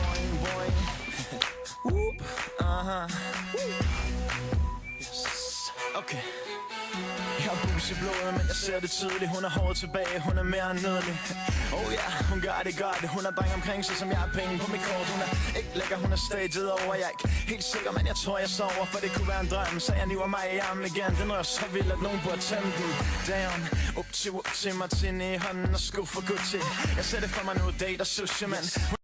Boing, boing. Whoop. Yes. Okay. Jeg har bus i blodet, men jeg ser det tydeligt. Hun er hårdt tilbage, hun er mere end nydelig. Oh ja, yeah, hun gør det godt. Hun er dreng omkring sig, som jeg har penge på mit kort. Hun er ikke lækker, hun er staged over. Jeg er ikke helt sikker, men jeg tror jeg sover. For det kunne være en drøm, så jeg niver mig i armen igen. Den rører så vildt, at nogen burde tænde den. Damn, upti, Martini i hånden og sko for Gucci. Jeg ser det for mig nu, date og sushi, man.